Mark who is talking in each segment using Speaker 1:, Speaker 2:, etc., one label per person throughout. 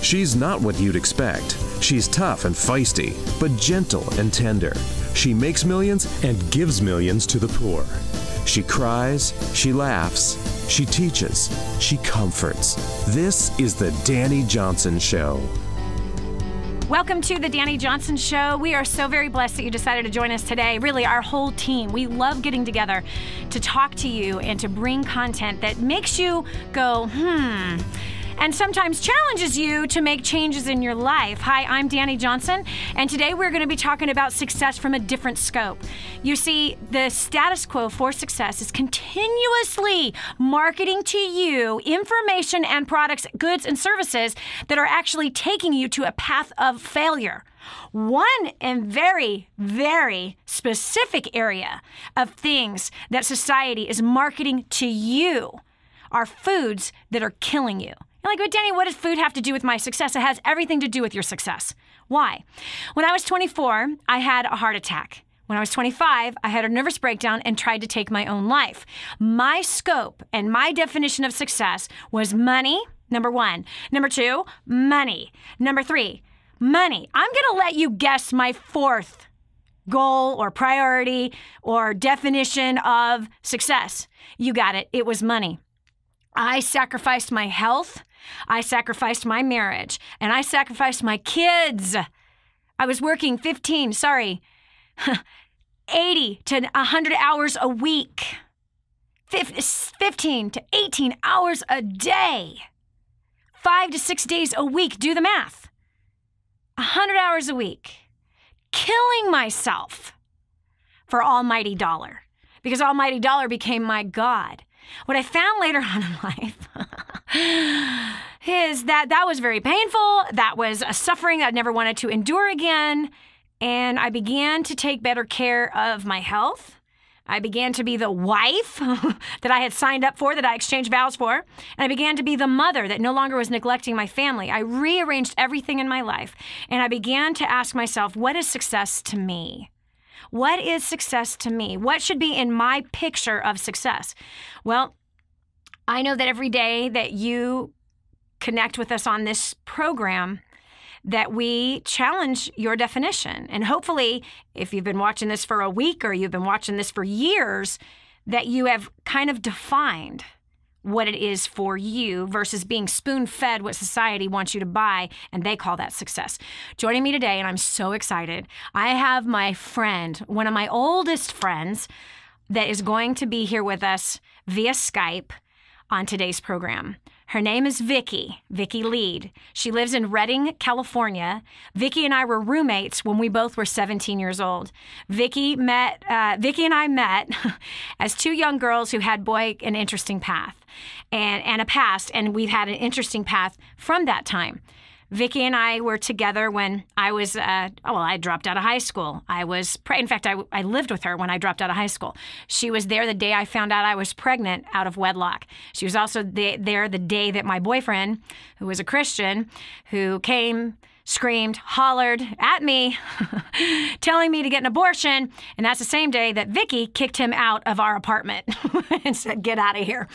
Speaker 1: She's not what you'd expect. She's tough and feisty, but gentle and tender. She makes millions and gives millions to the poor. She cries, she laughs, she teaches, she comforts. This is the Dani Johnson Show.
Speaker 2: Welcome to the Dani Johnson Show. We are so very blessed that you decided to join us today. Really, our whole team. We love getting together to talk to you and to bring content that makes you go, and sometimes challenges you to make changes in your life. Hi, I'm Dani Johnson, and today we're going to be talking about success from a different scope. You see, the status quo for success is continuously marketing to you information and products, goods, and services that are actually taking you to a path of failure. One and very, very specific area of things that society is marketing to you are foods that are killing you. You're like, but Dani, what does food have to do with my success? It has everything to do with your success. Why? When I was 24, I had a heart attack. When I was 25, I had a nervous breakdown and tried to take my own life. My scope and my definition of success was money, number one. Number two, money. Number three, money. I'm going to let you guess my fourth goal or priority or definition of success. You got it. It was money. I sacrificed my health, I sacrificed my marriage, and I sacrificed my kids. I was working 80 to 100 hours a week, 15 to 18 hours a day, 5 to 6 days a week. Do the math. 100 hours a week, killing myself for almighty dollar, because almighty dollar became my God. What I found later on in life is that was very painful. That was a suffering I'd never wanted to endure again. And I began to take better care of my health. I began to be the wife that I had signed up for, that I exchanged vows for. And I began to be the mother that no longer was neglecting my family. I rearranged everything in my life. And I began to ask myself, what is success to me? What is success to me? What should be in my picture of success? Well, I know that every day that you connect with us on this program, that we challenge your definition. And hopefully, if you've been watching this for a week or you've been watching this for years, that you have kind of defined what it is for you versus being spoon-fed what society wants you to buy, and they call that success. Joining me today, and I'm so excited, I have my friend, one of my oldest friends, that is going to be here with us via Skype on today's program. Her name is Vicki Leide. She lives in Redding, California. Vicki and I were roommates when we both were 17 years old. Vicki and I met as two young girls who had, an interesting path and a past, and we've had an interesting path from that time. Vicki and I were together when I was, I dropped out of high school. In fact, I lived with her when I dropped out of high school. She was there the day I found out I was pregnant out of wedlock. She was also there the day that my boyfriend, who was a Christian, who came, screamed, hollered at me, telling me to get an abortion. And that's the same day that Vicki kicked him out of our apartment and said, get out of here.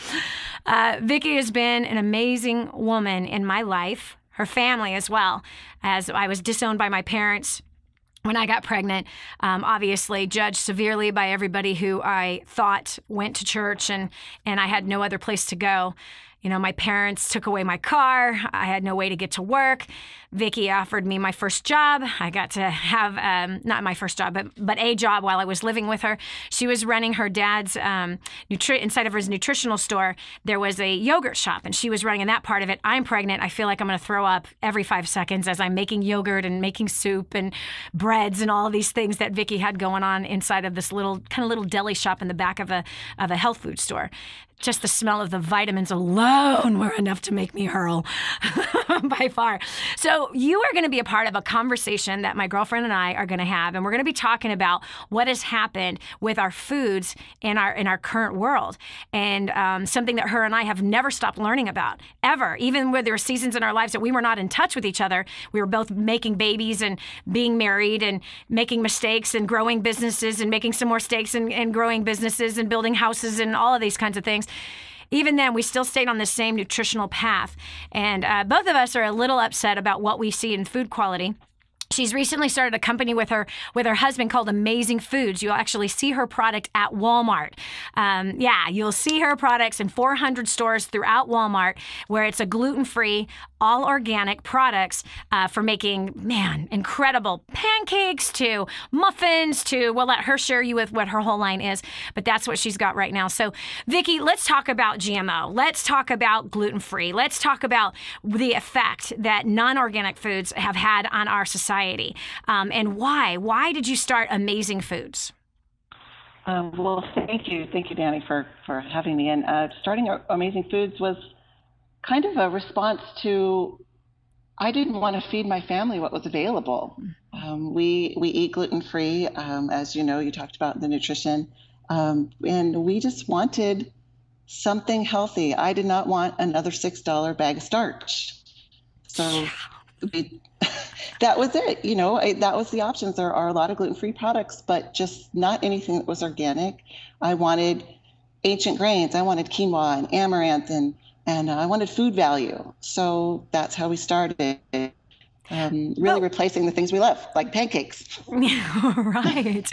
Speaker 2: Vicki has been an amazing woman in my life. Her family as well, as I was disowned by my parents when I got pregnant, obviously judged severely by everybody who I thought went to church, and I had no other place to go. You know, my parents took away my car. I had no way to get to work. Vicki offered me my first job. I got to have, not my first job, but a job while I was living with her. She was running her dad's, inside of his nutritional store, there was a yogurt shop, and she was running in that part of it. I'm pregnant. I feel like I'm going to throw up every 5 seconds as I'm making yogurt and making soup and breads and all of these things that Vicki had going on inside of this little deli shop in the back of a health food store. Just the smell of the vitamins alone were enough to make me hurl by far. So you are going to be a part of a conversation that my girlfriend and I are going to have, and we're going to be talking about what has happened with our foods in our current world, and something that her and I have never stopped learning about, ever. Even when there were seasons in our lives that we were not in touch with each other, we were both making babies and being married and making mistakes and growing businesses and making some more mistakes and growing businesses and building houses and all of these kinds of things. even then, we still stayed on the same nutritional path. And both of us are a little upset about what we see in food quality. She's recently started a company with her husband called Amazing Foods. You'll actually see her product at Walmart. You'll see her products in 400 stores throughout Walmart, where it's a gluten-free, all organic products for making, incredible pancakes to muffins to, we'll let her share you with what her whole line is, but that's what she's got right now. So, Vicki, let's talk about GMO. Let's talk about gluten-free. Let's talk about the effect that non-organic foods have had on our society. And why? Why did you start Amazing Foods?
Speaker 3: Well, thank you, Dani, for having me. And starting Amazing Foods was kind of a response to, I didn't want to feed my family what was available. We eat gluten-free, as you know, you talked about the nutrition, and we just wanted something healthy. I did not want another $6 bag of starch. So that was it. That was the options. There are a lot of gluten-free products, but just not anything that was organic. I wanted ancient grains. I wanted quinoa and amaranth, and I wanted food value. So that's how we started. Replacing the things we love, like pancakes.
Speaker 2: Right.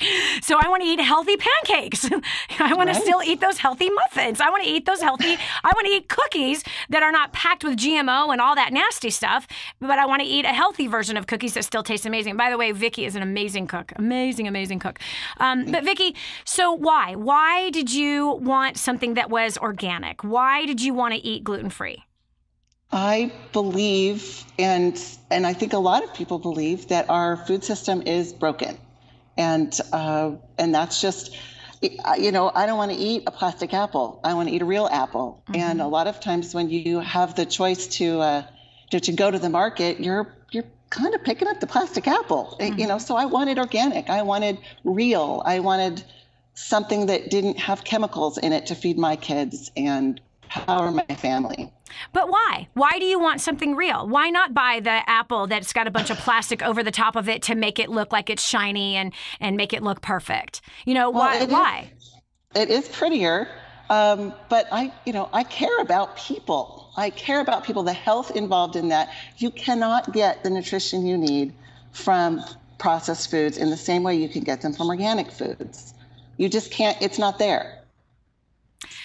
Speaker 2: So I want to eat healthy pancakes. I want to still eat those healthy muffins. I want to eat I want to eat cookies that are not packed with GMO and all that nasty stuff, but I want to eat a healthy version of cookies that still taste amazing. By the way, Vicki is an amazing cook. Amazing cook. But Vicki, so why? Why did you want something that was organic? Why did you want to eat gluten-free?
Speaker 3: I believe, and I think a lot of people believe, that our food system is broken, and that's just, I don't want to eat a plastic apple. I want to eat a real apple. Mm-hmm. And a lot of times when you have the choice to go to the market, you're kind of picking up the plastic apple. Mm-hmm. So I wanted organic. I wanted real. I wanted something that didn't have chemicals in it to feed my kids and power my family.
Speaker 2: But why? Why do you want something real? Why not buy the apple that's got a bunch of plastic over the top of it to make it look like it's shiny and make it look perfect? Why?
Speaker 3: It is prettier, but I care about people. I care about people, the health involved in that. You cannot get the nutrition you need from processed foods in the same way you can get them from organic foods. You just can't. It's not there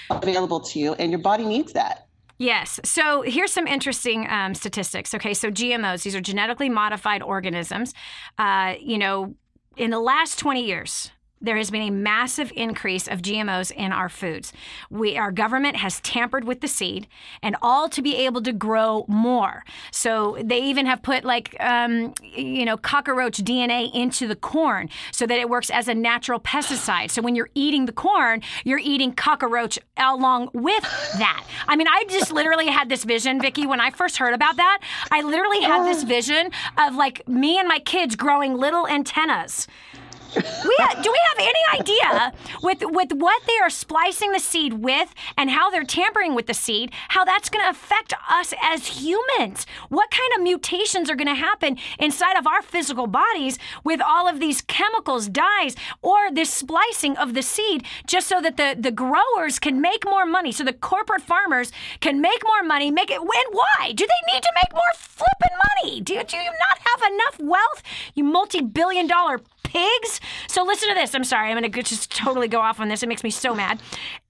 Speaker 3: available to you, and your body needs that.
Speaker 2: Yes. So here's some interesting statistics. Okay, so GMOs, these are genetically modified organisms. In the last 20 years, there has been a massive increase of GMOs in our foods. Our government has tampered with the seed, and all to be able to grow more. So they even have put cockroach DNA into the corn so that it works as a natural pesticide. So when you're eating the corn, you're eating cockroach along with that. I mean, I just literally had this vision, Vicki, when I first heard about that. I literally had this vision of me and my kids growing little antennas. Do we have any idea with what they are splicing the seed with and how they're tampering with the seed, how that's going to affect us as humans? What kind of mutations are going to happen inside of our physical bodies with all of these chemicals, dyes, or this splicing of the seed just so that the growers can make more money, so the corporate farmers can make more money, and why? Do they need to make more flipping money? Do you not have enough wealth, you multi-billion-dollar pigs? So listen to this. I'm sorry. I'm going to just totally go off on this. It makes me so mad.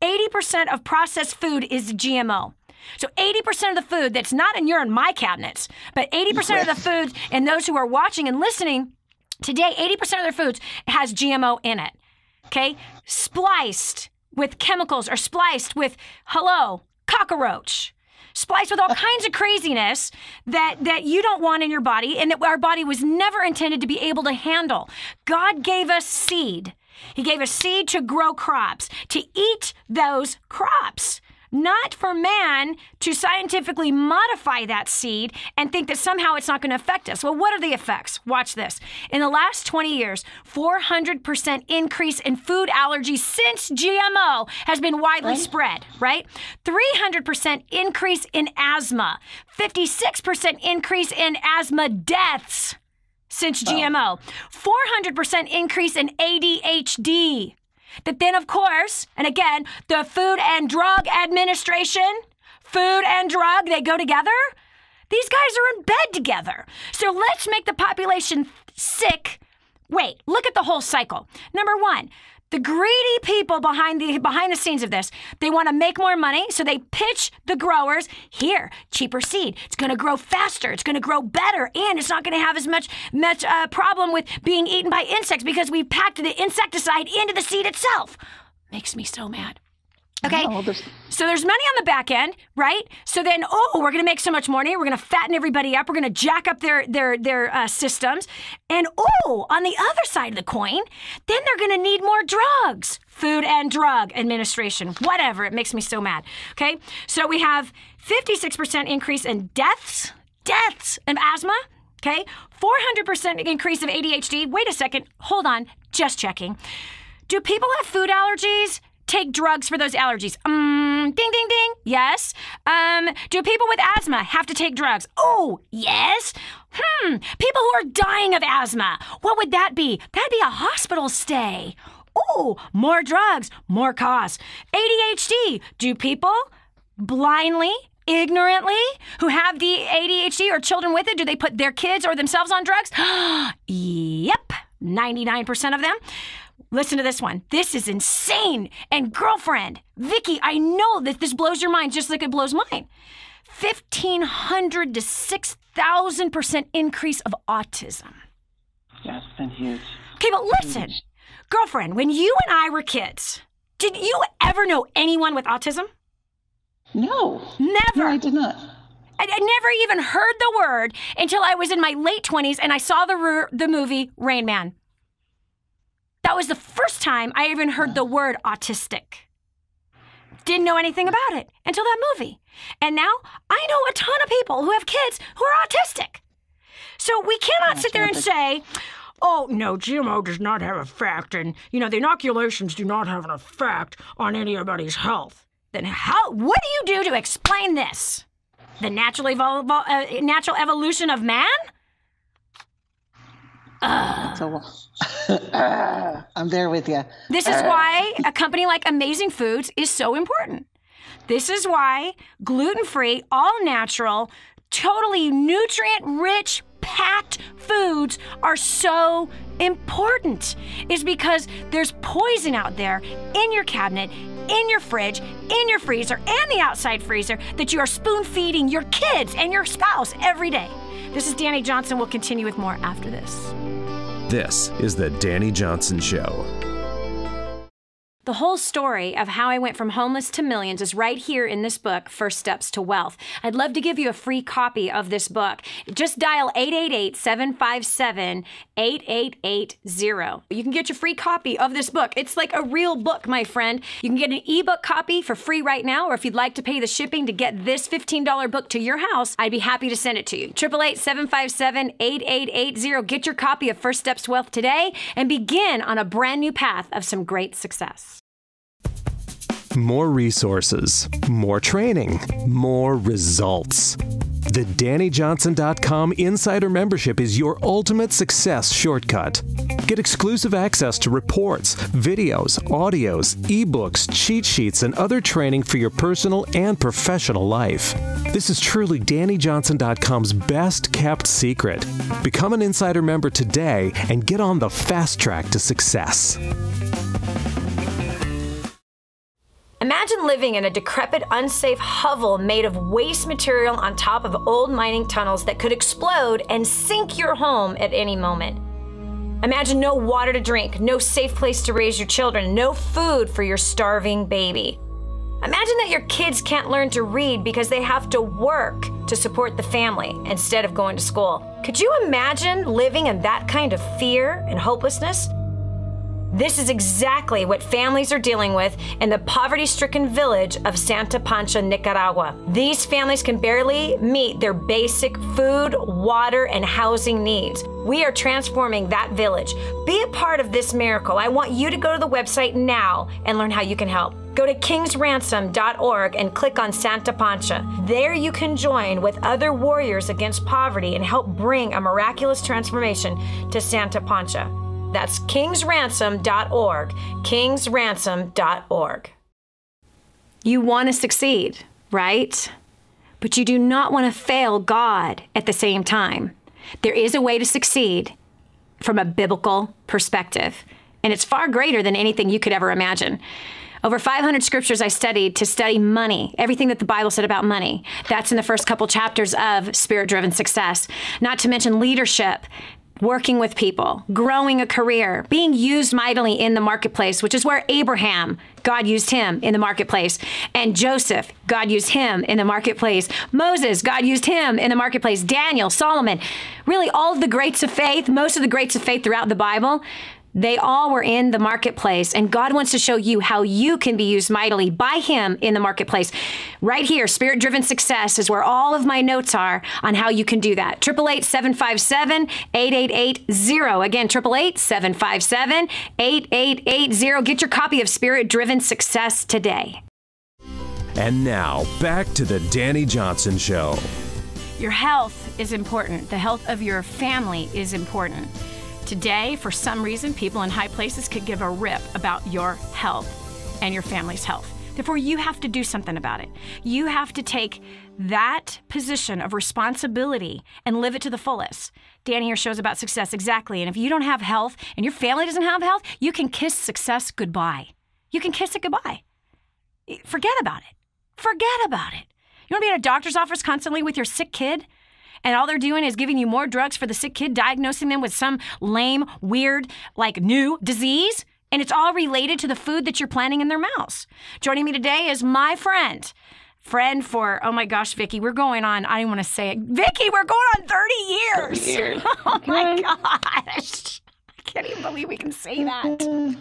Speaker 2: 80% of processed food is GMO. So 80% of the food that's not in your and my cabinets, but 80% of the food and those who are watching and listening today, 80% of their foods has GMO in it. Okay? Spliced with chemicals or spliced with, cockroach. Spliced with all kinds of craziness that you don't want in your body and that our body was never intended to be able to handle. God gave us seed. He gave us seed to grow crops, to eat those crops, not for man to scientifically modify that seed and think that somehow it's not going to affect us. Well, what are the effects? Watch this. In the last 20 years, 400% increase in food allergies since GMO has been widely spread, right? 300% increase in asthma, 56% increase in asthma deaths since GMO, 400% increase in ADHD, that then, of course, and again, the Food and Drug Administration, food and drug, they go together. These guys are in bed together. So let's make the population sick. Wait, look at the whole cycle. Number one, the greedy people behind the scenes of this, they want to make more money, so they pitch the growers, here, cheaper seed. It's going to grow faster. It's going to grow better, and it's not going to have as much problem with being eaten by insects because we packed the insecticide into the seed itself. Makes me so mad. Okay, so there's money on the back end, right? So then, we're going to make so much money. We're going to fatten everybody up. We're going to jack up their systems. And on the other side of the coin, then they're going to need more drugs. Food and Drug Administration, whatever. It makes me so mad. Okay, so we have 56% increase in deaths of asthma. Okay, 400% increase of ADHD. Wait a second. Hold on. Just checking. Do people have food allergies? Take drugs for those allergies. Ding, ding, ding. Yes. Do people with asthma have to take drugs? Oh, yes. People who are dying of asthma. What would that be? That'd be a hospital stay. Oh, more drugs, more costs. ADHD. Do people blindly, ignorantly, who have the ADHD or children with it, do they put their kids or themselves on drugs? Yep. 99% of them. Listen to this one. This is insane. And girlfriend, Vicki, I know that this blows your mind just like it blows mine. 1,500 to 6,000% increase of autism.
Speaker 3: Yeah, it's been huge.
Speaker 2: Okay, but listen, girlfriend, when you and I were kids, did you ever know anyone with autism?
Speaker 3: No.
Speaker 2: Never.
Speaker 3: No, I did not.
Speaker 2: I never even heard the word until I was in my late 20s and I saw the movie Rain Man. That was the first time I even heard the word autistic. Didn't know anything about it until that movie. And now I know a ton of people who have kids who are autistic. So we cannot sit there and say, oh, no, GMO does not have an effect, and, the inoculations do not have an effect on anybody's health. Then what do you do to explain this? The natural evolution of man?
Speaker 3: I'm there with you.
Speaker 2: This is why a company like Amazing Foods is so important. This is why gluten-free, all-natural, totally nutrient-rich, packed foods are so important. Is because there's poison out there in your cabinet, in your fridge, in your freezer, and the outside freezer that you are spoon-feeding your kids and your spouse every day. This is Dani Johnson. We'll continue with more after this.
Speaker 1: This is the Dani Johnson Show.
Speaker 2: The whole story of how I went from homeless to millions is right here in this book, First Steps to Wealth. I'd love to give you a free copy of this book. Just dial 888-757-8880. You can get your free copy of this book. It's like a real book, my friend. You can get an ebook copy for free right now, or if you'd like to pay the shipping to get this $15 book to your house, I'd be happy to send it to you. 888-757-8880. Get your copy of First Steps to Wealth today and begin on a brand new path of some great success.
Speaker 1: More resources, more training, more results. The DaniJohnson.com Insider Membership is your ultimate success shortcut. Get exclusive access to reports, videos, audios, ebooks, cheat sheets, and other training for your personal and professional life. This is truly DaniJohnson.com's best kept secret. Become an Insider member today and get on the fast track to success.
Speaker 2: Imagine living in a decrepit, unsafe hovel made of waste material on top of old mining tunnels that could explode and sink your home at any moment. Imagine no water to drink, no safe place to raise your children, no food for your starving baby. Imagine that your kids can't learn to read because they have to work to support the family instead of going to school. Could you imagine living in that kind of fear and hopelessness? This is exactly what families are dealing with in the poverty-stricken village of Santa Pancha, Nicaragua. These families can barely meet their basic food, water, and housing needs. We are transforming that village. Be a part of this miracle. I want you to go to the website now and learn how you can help. Go to kingsransom.org and click on Santa Pancha. There you can join with other warriors against poverty and help bring a miraculous transformation to Santa Pancha. That's kingsransom.org. kingsransom.org. You want to succeed, right? But you do not want to fail God at the same time. There is a way to succeed from a biblical perspective, and it's far greater than anything you could ever imagine. Over 500 scriptures I studied to study money, everything that the Bible said about money. That's in the first couple chapters of Spirit-Driven Success. Not to mention leadership, working with people, growing a career, being used mightily in the marketplace, which is where Abraham, God used him in the marketplace. And Joseph, God used him in the marketplace. Moses, God used him in the marketplace. Daniel, Solomon, really all of the greats of faith, most of the greats of faith throughout the Bible, they all were in the marketplace, and God wants to show you how you can be used mightily by him in the marketplace. Right here, Spirit-Driven Success is where all of my notes are on how you can do that. 888-757-8880. Again, 888-757-8880. Get your copy of Spirit-Driven Success today.
Speaker 1: And now, back to the Dani Johnson Show.
Speaker 2: Your health is important. The health of your family is important. Today, for some reason, people in high places could give a rip about your health and your family's health. Therefore, you have to do something about it. You have to take that position of responsibility and live it to the fullest. Dani here shows about success, exactly. And if you don't have health and your family doesn't have health, you can kiss success goodbye. You can kiss it goodbye. Forget about it. Forget about it. You want to be in a doctor's office constantly with your sick kid? And all they're doing is giving you more drugs for the sick kid, diagnosing them with some lame, weird, new disease. And it's all related to the food that you're planting in their mouths. Joining me today is my friend for, oh my gosh, Vicki, we're going on, I don't want to say it. Vicki, we're going on 30 years. 30 years. Oh my gosh. I can't even believe we can say that.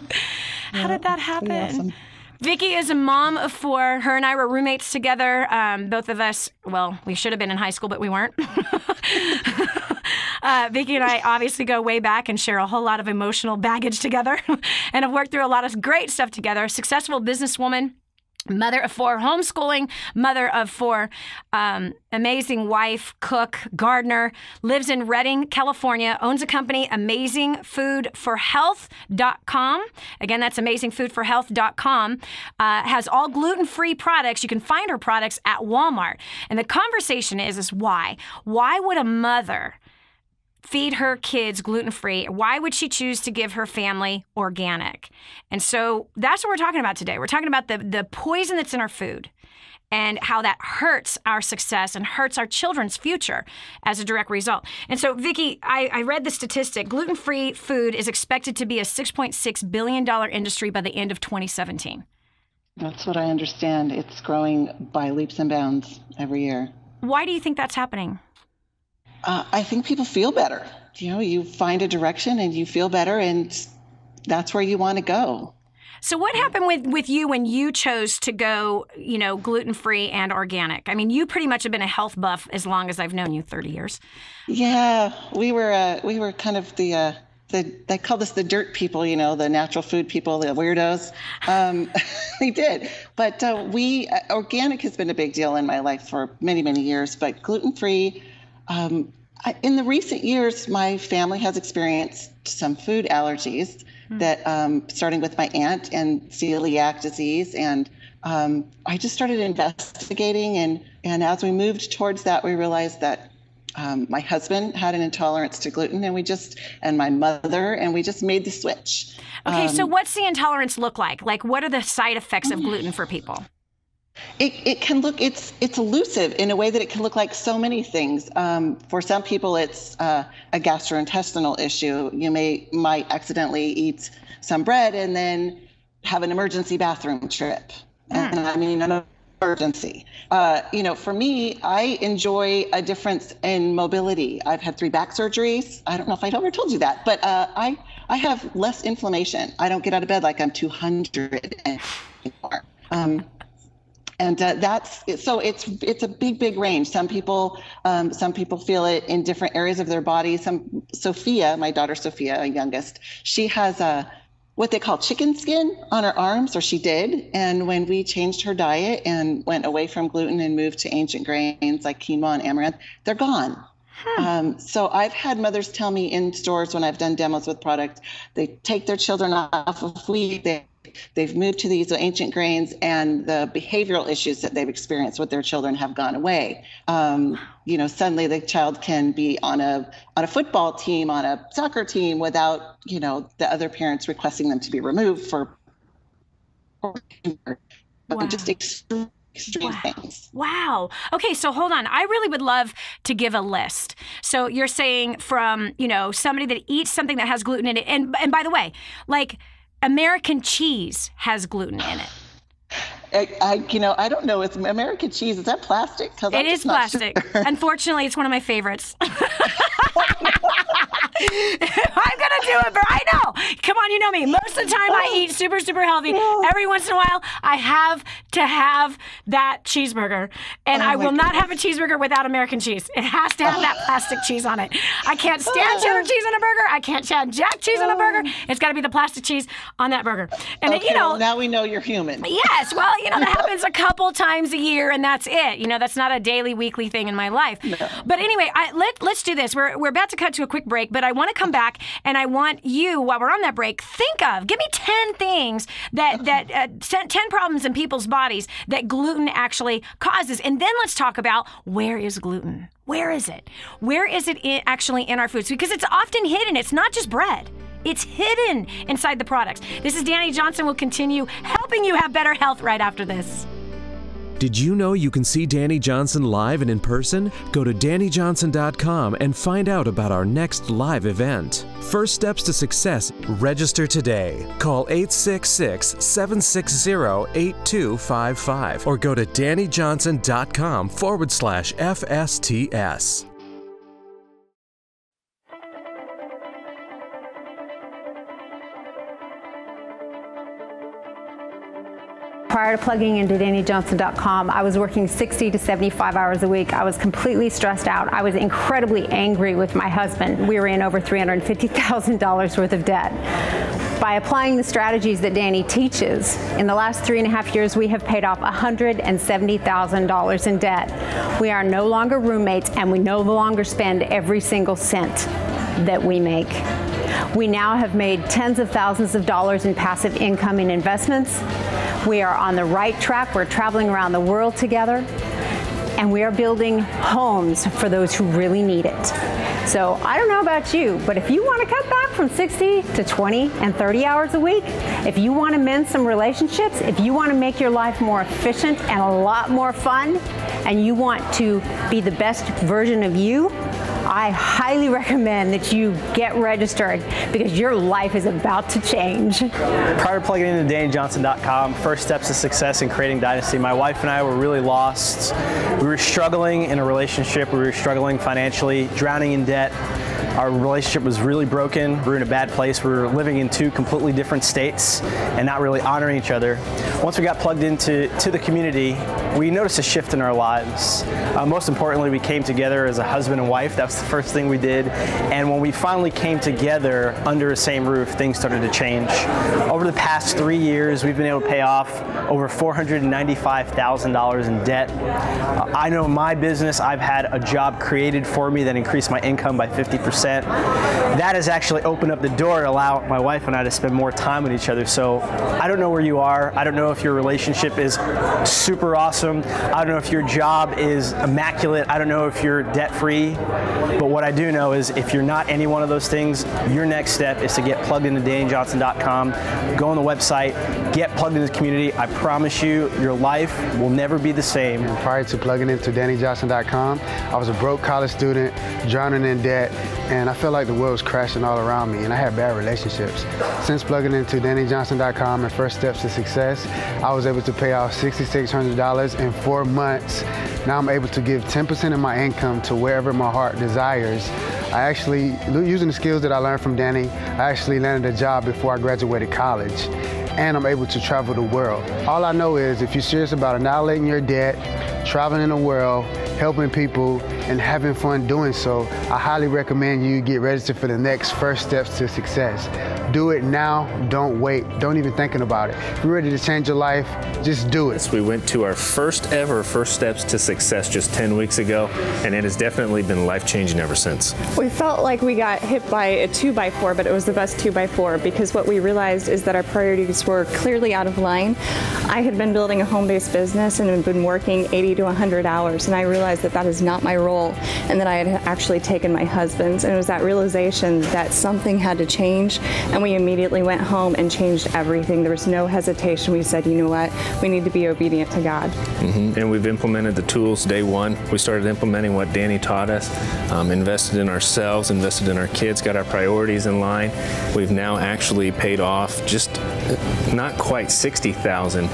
Speaker 2: How did that happen? Awesome. Vicki is a mom of 4. Her and I were roommates together. Both of us, well, we should have been in high school, but we weren't. Vicki and I obviously go way back and share a whole lot of emotional baggage together and have worked through a lot of great stuff together. Successful businesswoman, mother of 4, homeschooling, mother of 4, amazing wife, cook, gardener, lives in Redding, California, owns a company, amazingfoodforhealth.com. Again, that's amazingfoodforhealth.com. Has all gluten-free products. You can find her products at Walmart. And the conversation is why? Why would a mother feed her kids gluten-free? Why would she choose to give her family organic? And so that's what we're talking about today. We're talking about the poison that's in our food and how that hurts our success and hurts our children's future as a direct result. And so, Vicki, I read the statistic. Gluten-free food is expected to be a $6.6 billion industry by the end of 2017.
Speaker 3: That's what I understand. It's growing by leaps and bounds every year.
Speaker 2: Why do you think that's happening?
Speaker 3: I think people feel better. You find a direction and you feel better, and that's where you want to go.
Speaker 2: So what happened with you when you chose to go, gluten-free and organic? I mean, you pretty much have been a health buff as long as I've known you, 30 years.
Speaker 3: Yeah, we were kind of they called us the dirt people, the natural food people, the weirdos. They did. But organic has been a big deal in my life for many, many years, but gluten-free, in the recent years, my family has experienced some food allergies that, starting with my aunt and celiac disease. And I just started investigating. And as we moved towards that, we realized that my husband had an intolerance to gluten, and my mother, and we just made the switch.
Speaker 2: Okay, so what's the intolerance look like? What are the side effects of gluten for people?
Speaker 3: It can look, it's elusive in a way that it can look like so many things. For some people, it's a gastrointestinal issue. You might accidentally eat some bread and then have an emergency bathroom trip. And I mean, an emergency. For me, I enjoy a difference in mobility. I've had 3 back surgeries. I don't know if I ever told you that, but I have less inflammation. I don't get out of bed like I'm 200 anymore. And so it's a big range. Some people feel it in different areas of their body. Sophia, my daughter Sophia, youngest, she has what they call chicken skin on her arms, or she did. And when we changed her diet and went away from gluten and moved to ancient grains like quinoa and amaranth, they're gone. So I've had mothers tell me in stores when I've done demos with product, they take their children off of wheat, they've moved to these ancient grains, and the behavioral issues that they've experienced with their children have gone away. Suddenly the child can be on a football team, on a soccer team without, the other parents requesting them to be removed for just extreme things.
Speaker 2: Wow. Okay, so hold on. I really would love to give a list. So you're saying from, somebody that eats something that has gluten in it. And by the way, like American cheese has gluten in it.
Speaker 3: I don't know. It's American cheese. Is that plastic?
Speaker 2: It is plastic. Sure. Unfortunately, it's one of my favorites. I'm going to do it, but I know. Come on, you know me. Most of the time I eat super, super healthy. Every once in a while, I have to have that cheeseburger. And I will not have a cheeseburger without American cheese. It has to have that plastic cheese on it. I can't stand cheddar cheese on a burger. I can't stand Jack cheese on a burger. It's got to be the plastic cheese on that burger. And
Speaker 3: well, now we know you're human.
Speaker 2: Yes. Well, that happens a couple times a year, and that's it. That's not a daily, weekly thing in my life. No. But anyway, let's do this. We're about to cut to a quick break, but I want to come back, and I want you, while we're on that break, give me 10 things 10 problems in people's bodies that gluten actually causes. And then let's talk about, where is gluten? Where is it? Where is it actually in our foods? Because it's often hidden. It's not just bread. It's hidden inside the products. This is Dani Johnson. We'll continue helping you have better health right after this.
Speaker 1: Did you know you can see Dani Johnson live and in person? Go to DaniJohnson.com and find out about our next live event. First Steps to Success. Register today. Call 866-760-8255 or go to DaniJohnson.com/FSTS.
Speaker 4: Prior to plugging into DaniJohnson.com, I was working 60 to 75 hours a week. I was completely stressed out. I was incredibly angry with my husband. We were in over $350,000 worth of debt. By applying the strategies that Dani teaches, in the last 3.5 years, we have paid off $170,000 in debt. We are no longer roommates, and we no longer spend every single cent that we make. We now have made tens of thousands of dollars in passive income in investments. We are on the right track. We're traveling around the world together, and we are building homes for those who really need it. So I don't know about you, but if you want to cut back from 60 to 20 and 30 hours a week, if you want to mend some relationships, if you want to make your life more efficient and a lot more fun, and you want to be the best version of you, I highly recommend that you get registered, because your life is about to change.
Speaker 5: Prior to plugging into DaniJohnson.com, First Steps to Success in Creating Dynasty, my wife and I were really lost. We were struggling in a relationship. We were struggling financially, drowning in debt. Our relationship was really broken. We were in a bad place. We were living in two completely different states and not really honoring each other. Once we got plugged into the community, we noticed a shift in our lives. Most importantly, we came together as a husband and wife. That was the first thing we did. And when we finally came together under the same roof, things started to change. Over the past 3 years, we've been able to pay off over $495,000 in debt. I know in my business, I've had a job created for me that increased my income by 50%. That has actually opened up the door to allow my wife and I to spend more time with each other. So I don't know where you are. I don't know if your relationship is super awesome. I don't know if your job is immaculate. I don't know if you're debt-free. But what I do know is if you're not any one of those things, your next step is to get plugged into DaniJohnson.com. Go on the website, get plugged into the community. I promise you, your life will never be the same.
Speaker 6: Prior to plugging into DaniJohnson.com, I was a broke college student, drowning in debt, and I felt like the world was crashing all around me, and I had bad relationships. Since plugging into DaniJohnson.com and First Steps to Success, I was able to pay off $6,600 in 4 months. Now I'm able to give 10% of my income to wherever my heart desires. I actually, using the skills that I learned from Dani, I actually landed a job before I graduated college, and I'm able to travel the world. All I know is if you're serious about annihilating your debt, traveling the world, helping people, and having fun doing so. I highly recommend you get registered for the next First Steps to Success. Do it now, don't wait, don't even thinking about it. If you're ready to change your life, just do it.
Speaker 7: We went to our first ever First Steps to Success just 10 weeks ago, and it has definitely been life-changing ever since.
Speaker 8: We felt like we got hit by a 2x4, but it was the best 2x4 because what we realized is that our priorities were clearly out of line. I had been building a home-based business and had been working 80 to 100 hours, and I realized that that is not my role and that I had actually taken my husband's, and it was that realization that something had to change, and we immediately went home and changed everything. There was no hesitation. We said, you know what, we need to be obedient to God.
Speaker 7: And we've implemented the tools day one. We started implementing what Dani taught us, invested in ourselves, invested in our kids, got our priorities in line. We've now actually paid off just not quite $60,000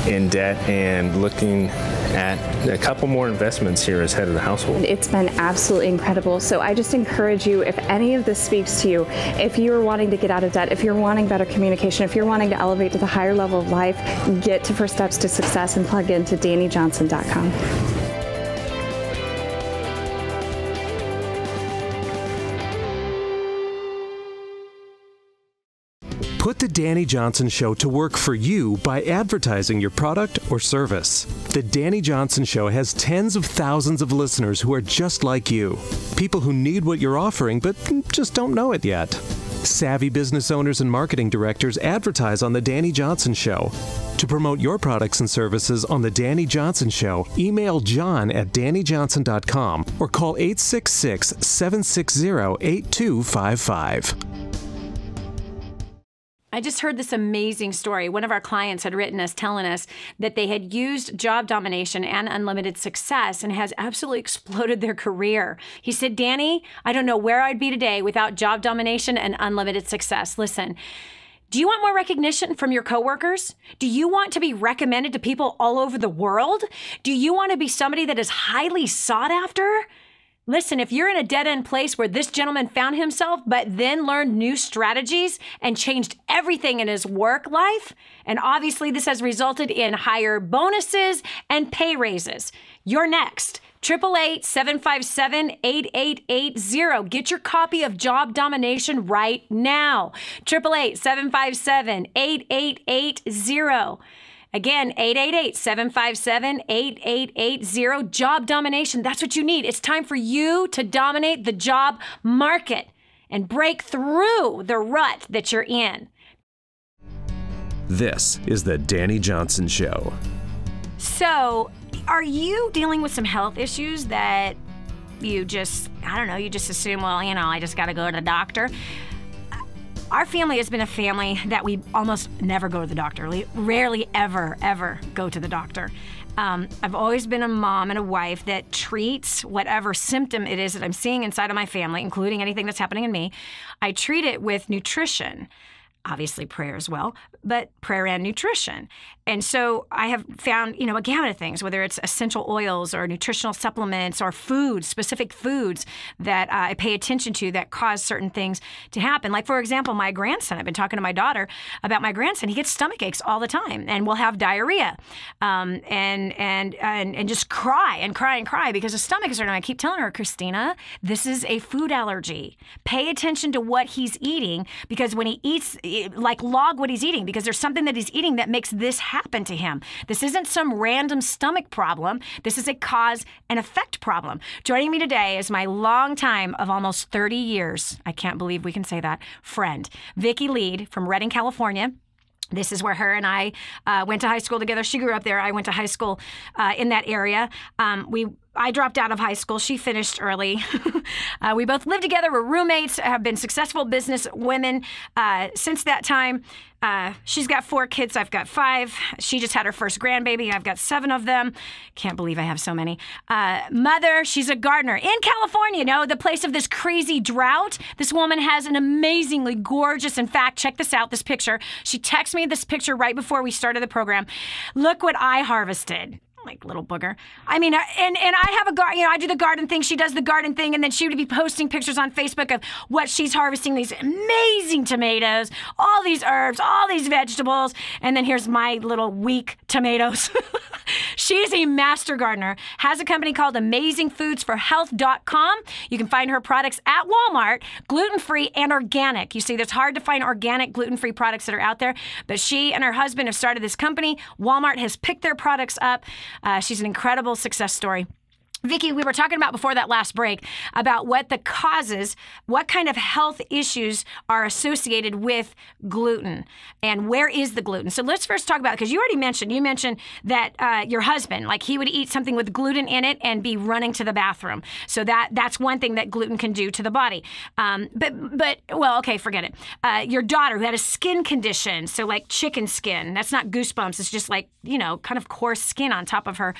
Speaker 7: in debt and looking at a couple more investments here as head of the household.
Speaker 8: It's been absolutely incredible. So I just encourage you, if any of this speaks to you, if you're wanting to get out of debt, if you're wanting better communication, if you're wanting to elevate to the higher level of life, get to First Steps to Success and plug into DaniJohnson.com.
Speaker 1: Put the Dani Johnson Show to work for you by advertising your product or service. The Dani Johnson Show has tens of thousands of listeners who are just like you. People who need what you're offering but just don't know it yet. Savvy business owners and marketing directors advertise on the Dani Johnson Show. To promote your products and services on the Dani Johnson Show, email John at DaniJohnson.com or call 866-760-8255.
Speaker 2: I just heard this amazing story. One of our clients had written us telling us that they had used job domination and unlimited success and has absolutely exploded their career. He said, Dani, I don't know where I'd be today without job domination and unlimited success. Listen, do you want more recognition from your coworkers? Do you want to be recommended to people all over the world? Do you want to be somebody that is highly sought after? Listen, if you're in a dead-end place where this gentleman found himself, but then learned new strategies and changed everything in his work life, and obviously this has resulted in higher bonuses and pay raises, you're next. 888-757-8880. Get your copy of Job Domination right now. 888-757-8880. Again, 888-757-8880. Job domination. That's what you need. It's time for you to dominate the job market and break through the rut that you're in.
Speaker 1: This is the Dani Johnson Show.
Speaker 2: So, are you dealing with some health issues that you just, you just assume, well, I just got to go to the doctor? Our family has been a family that we almost never go to the doctor. We rarely ever go to the doctor. I've always been a mom and a wife that treats whatever symptom it is that I'm seeing inside of my family, including anything that's happening in me. I treat it with nutrition. Obviously prayer as well, but prayer and nutrition. And so I have found, a gamut of things, whether it's essential oils or nutritional supplements or foods, specific foods that I pay attention to that cause certain things to happen. Like, for example, my grandson, I've been talking to my daughter about my grandson. He gets stomach aches all the time and will have diarrhea and just cry because his stomach is hurting. I keep telling her, Christina, this is a food allergy. Pay attention to what he's eating, because when he eats, log what he's eating, because there's something that he's eating that makes this happen to him. This isn't some random stomach problem. This is a cause and effect problem. Joining me today is my long time of almost 30 years, I can't believe we can say that, friend, Vicki Leide from Redding, California. This is where her and I went to high school together. She grew up there. I went to high school in that area. I dropped out of high school. She finished early. We both lived together. We're roommates, have been successful business women since that time. She's got 4 kids. I've got 5. She just had her first grandbaby. I've got 7 of them. Can't believe I have so many. Mother, she's a gardener in California, the place of this crazy drought. This woman has an amazingly gorgeous, in fact, check this out, this picture. She texted me this picture right before we started the program. Look what I harvested. Like little booger. I mean, and I have a garden, I do the garden thing. She does the garden thing. And then she would be posting pictures on Facebook of what she's harvesting, these amazing tomatoes, all these herbs, all these vegetables. And then here's my little weak tomatoes. She's a master gardener, has a company called AmazingFoodsForHealth.com. You can find her products at Walmart, gluten-free and organic. You see, it's hard to find organic gluten-free products that are out there, but she and her husband have started this company. Walmart has picked their products up. She's an incredible success story. Vicki, we were talking about before that last break about what the causes, what kind of health issues are associated with gluten and where is the gluten. So let's first talk about it, because you mentioned that your husband, like he would eat something with gluten in it and be running to the bathroom. So that's one thing that gluten can do to the body. Okay, forget it. Your daughter who had a skin condition, so like chicken skin, that's not goosebumps. It's just like, kind of coarse skin on top of her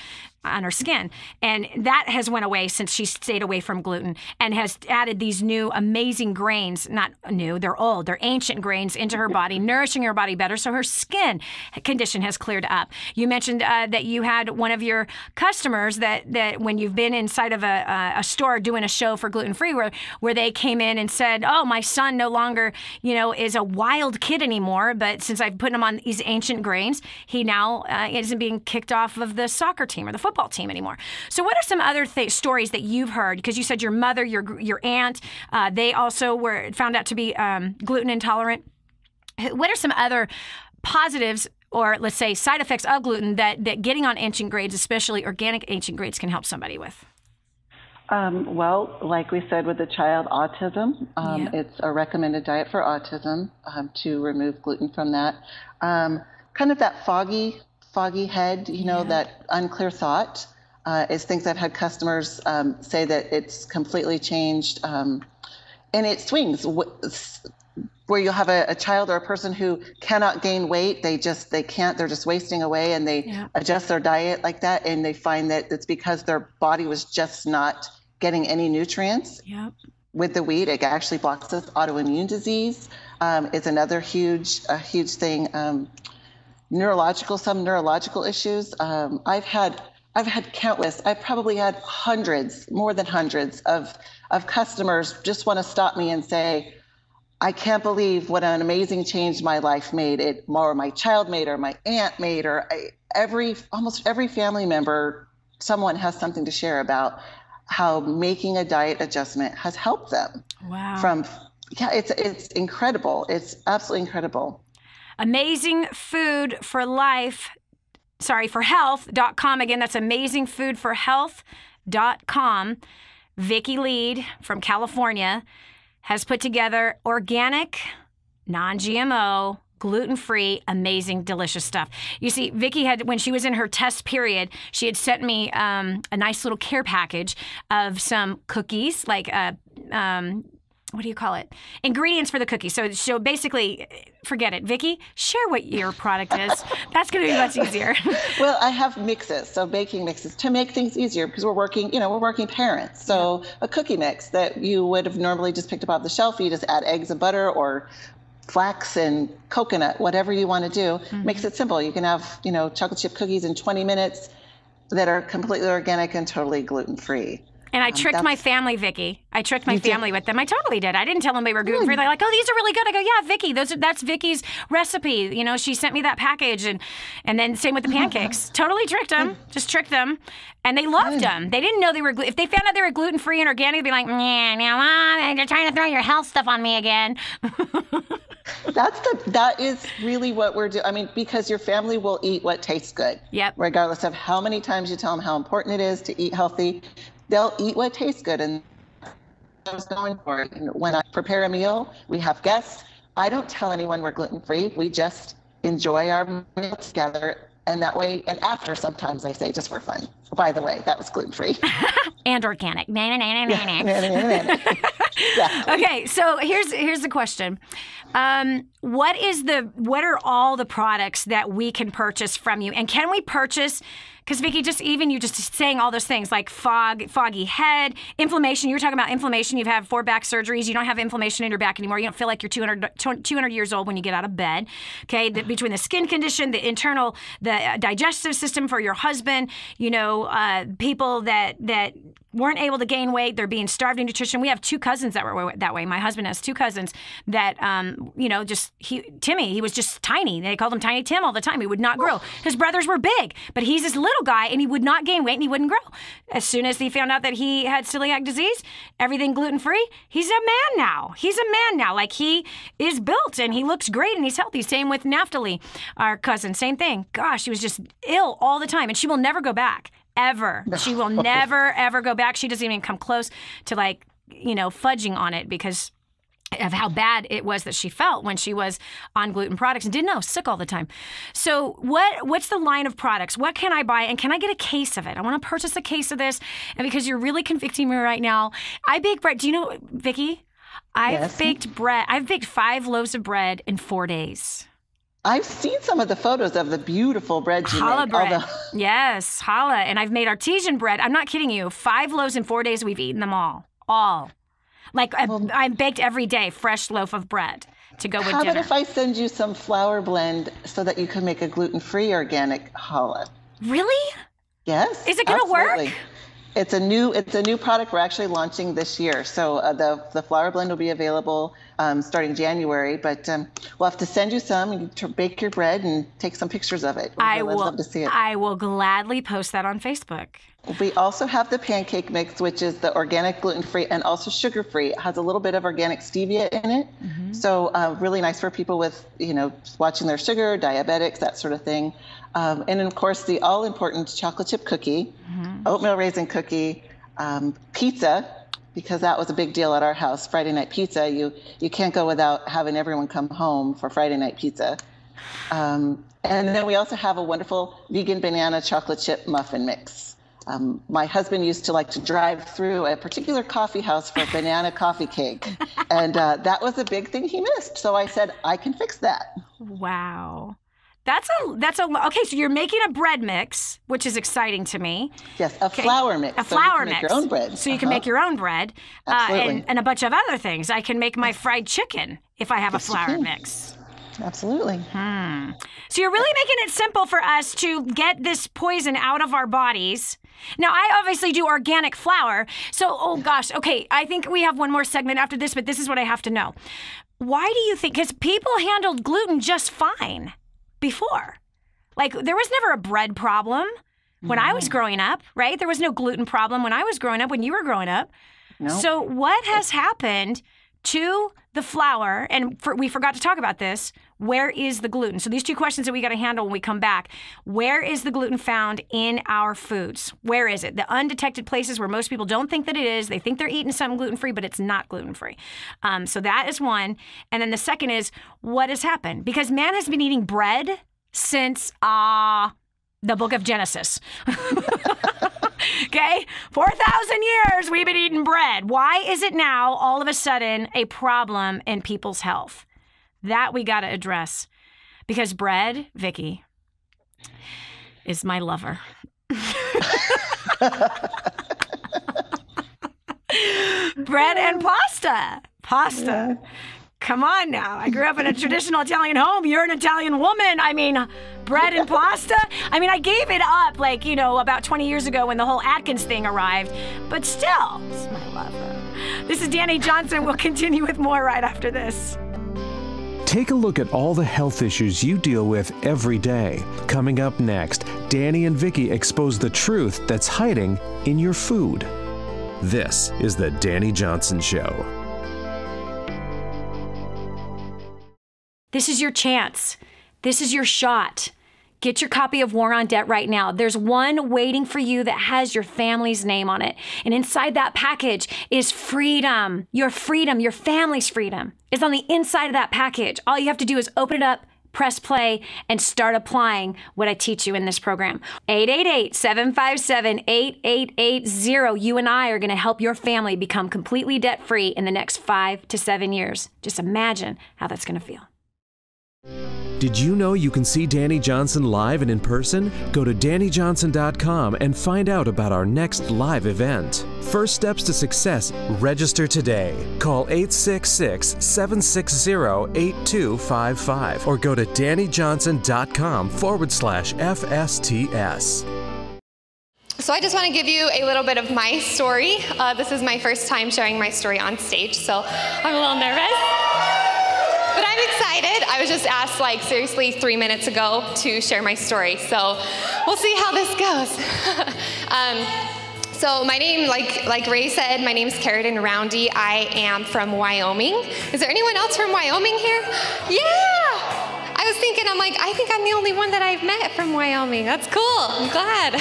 Speaker 2: skin. And that has went away since she stayed away from gluten and has added these new amazing grains, not new, they're old, they're ancient grains into her body, nourishing her body better. So her skin condition has cleared up. You mentioned that you had one of your customers that when you've been inside of a store doing a show for gluten-free where they came in and said, oh, my son no longer, is a wild kid anymore, but since I've put him on these ancient grains, he now isn't being kicked off of the soccer team or the football team anymore. So what are some other stories that you've heard? Because you said your mother, your aunt, they also found out to be gluten intolerant. What are some other positives or let's say side effects of gluten that getting on ancient grains, especially organic ancient grains, can help somebody with?
Speaker 3: Well, like we said with the child autism, it's a recommended diet for autism to remove gluten from that. Kind of that foggy head, that unclear thought is things I've had customers say that it's completely changed. And it swings where you'll have a child or a person who cannot gain weight. They can't, they're just wasting away, and they adjust their diet like that. And they find that it's because their body was just not getting any nutrients. Yep. With the wheat, it actually blocks us. Autoimmune disease is another huge thing. Some neurological issues. I've had countless. I've probably had more than hundreds of customers just want to stop me and say, I can't believe what an amazing change my life made. Or my child made, or my aunt made, or almost every family member, someone has something to share about how making a diet adjustment has helped them. Wow. It's incredible. It's absolutely incredible. AmazingFoodForHealth.com. Again, that's AmazingFoodForHealth.com. Vicki Leide from California has put together organic, non-GMO, gluten-free, amazing, delicious stuff. You see, Vicki when she was in her test period, she had sent me a nice little care package of some cookies, like what do you call it? Ingredients for the cookies. So basically, forget it. Vicki, share what your product is. That's going to be much easier. Well, I have mixes, so baking mixes to make things easier because we're working parents. So a cookie mix that you would have normally just picked up off the shelf, you just add eggs and butter or flax and coconut, whatever you want to do, makes it simple. You can have, chocolate chip cookies in 20 minutes that are completely organic and totally gluten-free. And I tricked my family, Vicki. I tricked my family with them. I totally did. I didn't tell them they were gluten-free. They're like, oh, these are really good. I go, yeah, Vicki, that's Vicki's recipe. She sent me that package. And then same with the pancakes. Totally tricked them. Just tricked them. And they loved them. They didn't know they were if they found out they were gluten-free and organic, they'd be like, nah, you're trying to throw your health stuff on me again. That is really what we're doing. I mean, because your family will eat what tastes good. Yep. Regardless of how many times you tell them how important it is to eat healthy. They'll eat what tastes good, and I was going for it. And when I prepare a meal, we have guests. I don't tell anyone we're gluten-free. We just enjoy our meal together, and that way, and after sometimes I say, just for fun, by the way, that was gluten-free. And organic. Yeah. Okay, so here's the question. What are all the products that we can purchase from you? And can we purchase
Speaker 2: Because Vicki, just even you just saying all those things like foggy head, inflammation. You were talking about inflammation. You've had 4 back surgeries. You don't have inflammation in your back anymore. You don't feel like you're 200 years old when you get out of bed. Okay, between the skin condition, the digestive system for your husband, people that weren't able to gain weight, they're being starved in nutrition. We have 2 cousins that were that way. My husband has 2 cousins that, Timmy, he was just tiny. They called him Tiny Tim all the time. He would not grow. His brothers were big, but he's this little guy, and he would not gain weight, and he wouldn't grow. As soon as he found out that he had celiac disease, everything gluten-free, he's a man now. Like, he is built, and he looks great, and he's healthy. Same with Naphtali, our cousin. Same thing. Gosh, she was just ill all the time, and she will never go back. Ever. She will never, ever go back. She doesn't even come close to, fudging on it because of how bad it was that she felt when she was on gluten products and didn't know, sick all the time. So what's the line of products? What can I buy, and can I get a case of it? I want to purchase a case of this, and because you're really convicting me right now, I bake bread. Do you know, Vicki? I've baked bread. I've baked 5 loaves of bread in 4 days.
Speaker 3: I've seen some of the photos of the beautiful bread you
Speaker 2: challah
Speaker 3: make.
Speaker 2: Bread. Yes, challah. And I've made artesian bread. I'm not kidding you. 5 loaves in 4 days, we've eaten them all. I baked every day, fresh loaf of bread to go with dinner.
Speaker 3: How about if I send you some flour blend so that you can make a gluten-free organic challah?
Speaker 2: Really?
Speaker 3: Yes.
Speaker 2: Is it going to work?
Speaker 3: It's a new product we're actually launching this year. So the flour blend will be available starting January, but we'll have to send you some to bake your bread and take some pictures of it. I'd love to see it.
Speaker 2: I will gladly post that on Facebook.
Speaker 3: We also have the pancake mix, which is the organic gluten-free and also sugar-free. It has a little bit of organic stevia in it. Mm-hmm. So really nice for people with, watching their sugar, diabetics, that sort of thing. And then, of course, the all-important chocolate chip cookie, oatmeal raisin cookie, pizza, because that was a big deal at our house, Friday night pizza. You can't go without having everyone come home for Friday night pizza. And then we also have a wonderful vegan banana chocolate chip muffin mix. My husband used to like to drive through a particular coffee house for banana coffee cake. And that was a big thing he missed. So I said, I can fix that.
Speaker 2: Wow. Okay, so you're making a bread mix, which is exciting to me.
Speaker 3: Yes, flour mix.
Speaker 2: A flour mix.
Speaker 3: Make your own bread.
Speaker 2: So you can make your own bread. And a bunch of other things. I can make my fried chicken if I have a flour mix.
Speaker 3: Absolutely.
Speaker 2: So you're really making it simple for us to get this poison out of our bodies. Now, I obviously do organic flour. So, oh gosh, okay, I think we have one more segment after this, but this is what I have to know. Why do you think, because people handled gluten just fine before. Like, there was never a bread problem when I was growing up, right? There was no gluten problem when I was growing up, when you were growing up. No. So what has happened to the flour? And we forgot to talk about this. Where is the gluten? So these 2 questions that we got to handle when we come back. Where is the gluten found in our foods? Where is it? The undetected places where most people don't think that it is. They think they're eating something gluten-free, but it's not gluten-free. So that is one. And then the second is, what has happened? Because man has been eating bread since the book of Genesis. Okay? 4,000 years we've been eating bread. Why is it now all of a sudden a problem in people's health? That we got to address. Because bread, Vicki, is my lover. Bread and pasta. Pasta. Yeah. Come on now. I grew up in a traditional Italian home. You're an Italian woman. I mean, bread and pasta? I mean, I gave it up, about 20 years ago when the whole Atkins thing arrived. But still, it's my lover. This is Dani Johnson. We'll continue with more right after this.
Speaker 1: Take a look at all the health issues you deal with every day. Coming up next, Dani and Vicki expose the truth that's hiding in your food. This is the Dani Johnson Show.
Speaker 2: This is your chance. This is your shot. Get your copy of War on Debt right now. There's one waiting for you that has your family's name on it. And inside that package is freedom. Your family's freedom is on the inside of that package. All you have to do is open it up, press play, and start applying what I teach you in this program. 888-757-8880. You and I are going to help your family become completely debt-free in the next 5 to 7 years. Just imagine how that's going to feel.
Speaker 1: Did you know you can see Dani Johnson live and in person? Go to DaniJohnson.com and find out about our next live event. First Steps to Success. Register today. Call 866-760-8255 or go to DaniJohnson.com/FSTS.
Speaker 9: So I just want to give you a little bit of my story. This is my first time sharing my story on stage, so I'm a little nervous. But I'm excited. I was just asked, like, seriously 3 minutes ago to share my story, so we'll see how this goes. So my name, like Ray said, my name's Carradine Roundy. I am from Wyoming. Is there anyone else from Wyoming here? Yeah! I was thinking, I'm like, I think I'm the only one that I've met from Wyoming. That's cool, I'm glad.